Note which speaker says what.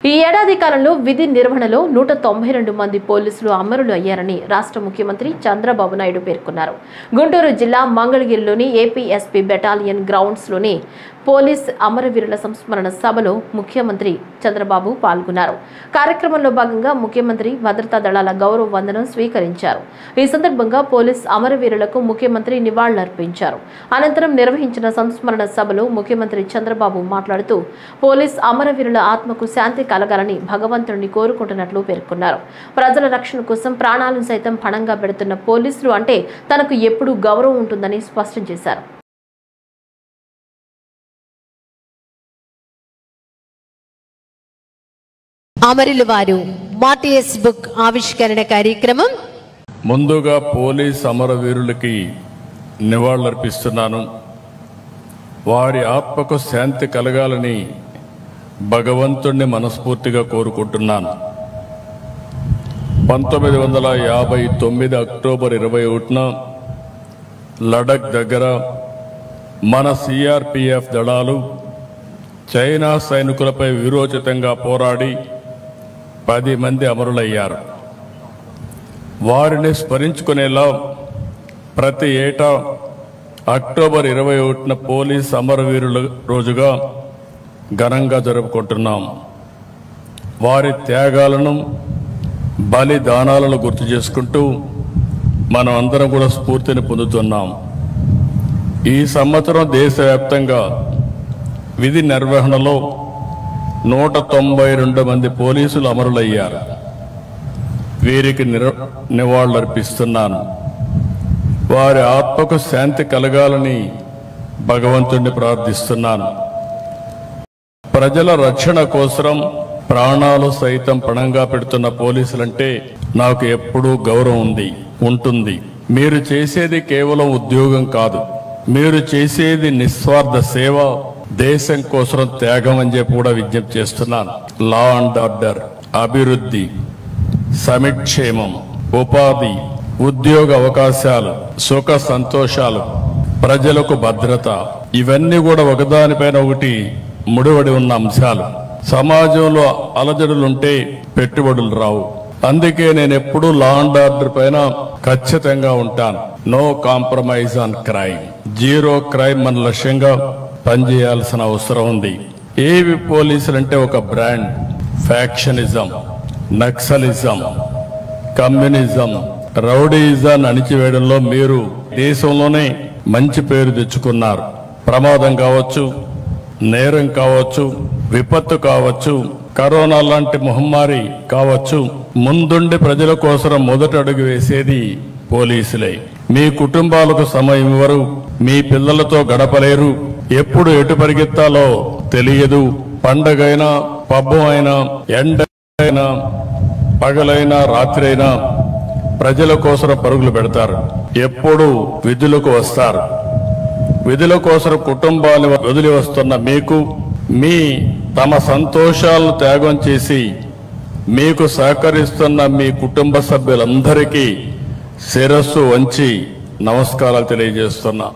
Speaker 1: ఈ ఏడాది కాలంలో విధి నిర్వహణలో 192 మంది పోలీసులు అమరులు అయ్యారని రాష్ట్ర ముఖ్యమంత్రి చంద్రబాబు నాయుడు పేర్కొన్నారు. గుంటూరు జిల్లా మంగళగిరిలోని ఏపీఎస్పీ బెటాలియన్ గ్రౌండ్స్ లోని పోలీస్ అమరవీరుల సంస్మరణ సభలో ముఖ్యమంత్రి చంద్రబాబు పాల్గొన్నారు. కార్యక్రమంలో భాగంగా ముఖ్యమంత్రి భద్రతా దళాల గౌరవ వందనం స్వీకరించారు. ఈ సందర్భంగా పోలీస్ అమరవీరులకు ముఖ్యమంత్రి నివాళులర్పించారు. అనంతరం నిర్వహించిన సంస్మరణ సభలో ముఖ్యమంత్రి చంద్రబాబు మాట్లాడుతూ పోలీస్ అమరవీరుల ఆత్మకు శాంతి కలగాలని భగవంతుడిని కోరుకుంటున్నట్లు పేర్కొన్నారు. ప్రజల రక్షణ కోసం ప్రాణాలను సైతం పణంగా పెడుతున్న పోలీసులు అంటే తనకు ఎప్పుడూ గౌరవం ఉంటుందని స్పష్టం చేశారు.
Speaker 2: అమరుల వారు మార్టియస్ బుక్ ఆవిష్కరణ కార్యక్రమం.
Speaker 3: ముందుగా పోలీస్ అమరవీరులకి నివాళులర్పిస్తున్నాను. వారి ఆత్మకు శాంతి కలగాలని భగవంతుణ్ణి మనస్ఫూర్తిగా కోరుకుంటున్నాను. 1959 అక్టోబర్ 21న లడక్ దగ్గర మన సిఆర్పిఎఫ్ దళాలు చైనా సైనికులపై వీరోచితంగా పోరాడి 10 మంది అమరులయ్యారు. వారిని స్మరించుకునేలా ప్రతి ఏటా అక్టోబర్ 21న పోలీస్ అమరవీరుల రోజుగా ఘనంగా జరుపుకుంటున్నాం. వారి త్యాగాలను బలిదానాలను గుర్తు చేసుకుంటూ మనం అందరం కూడా స్ఫూర్తిని పొందుతున్నాం. ఈ సంవత్సరం దేశవ్యాప్తంగా విధి నిర్వహణలో 192 మంది పోలీసులు అమరులయ్యారు. వీరికి నివాళులర్పిస్తున్నాను. వారి ఆత్మకు శాంతి కలగాలని భగవంతుణ్ణి ప్రార్థిస్తున్నాను. ప్రజల రక్షణ కోసం ప్రాణాలు సైతం పణంగా పెడుతున్న పోలీసులంటే నాకు ఎప్పుడూ గౌరవం ఉంటుంది. మీరు చేసేది కేవలం ఉద్యోగం కాదు, మీరు చేసేది నిస్వార్థ సేవ, దేశం కోసం త్యాగం అని చెప్పి కూడా విజ్ఞప్తి చేస్తున్నాను. లా అండ్ ఆర్డర్, అభివృద్ధి, సమిక్షేమం, ఉపాధి, ఉద్యోగ అవకాశాలు, సుఖ సంతోషాలు, ప్రజలకు భద్రత, ఇవన్నీ కూడా ఒకదానిపైన ఒకటి ముడిపడి ఉన్న అంశాలు. సమాజంలో అలజడులుంటే పెట్టుబడులు రావు. అందుకే నేను ఎప్పుడూ లా అండ్ ఆర్డర్ పైన ఖచ్చితంగా ఉంటాను. No compromise on crime, zero crime మన లక్ష్యంగా పనిచేయాల్సిన అవసరం ఉంది. ఏవి పోలీసులంటే ఒక బ్రాండ్. ఫ్యాక్షనిజం, నక్సలిజం, కమ్యూనిజం, రౌడీయిజాన్ని అణిచివేయడంలో మీరు దేశంలోనే మంచి పేరు తెచ్చుకున్నారు. ప్రమాదం కావచ్చు, నేరం కావచ్చు, విపత్తు కావచ్చు, కరోనా లాంటి మహమ్మారి కావచ్చు, ముందుండి ప్రజల కోసం మొదటి అడుగు వేసేది పోలీసులే. మీ కుటుంబాలకు సమయం ఇవ్వరు, మీ పిల్లలతో గడపలేరు, ఎప్పుడు ఎటు పరిగెత్తాలో తెలియదు. పండగైనా, పబ్బం అయినా, ఎండైనా, పగలైనా, రాత్రి అయినా ప్రజల కోసం పరుగులు పెడతారు. ఎప్పుడు విధులకు వస్తారు. విధుల కోసం కుటుంబాన్ని వదిలి వస్తున్న మీకు, తమ సంతోషాలను త్యాగం చేసి మీకు సహకరిస్తున్న మీ కుటుంబ సభ్యులందరికీ శిరస్సు వంచి నమస్కారాలు తెలియజేస్తున్నా.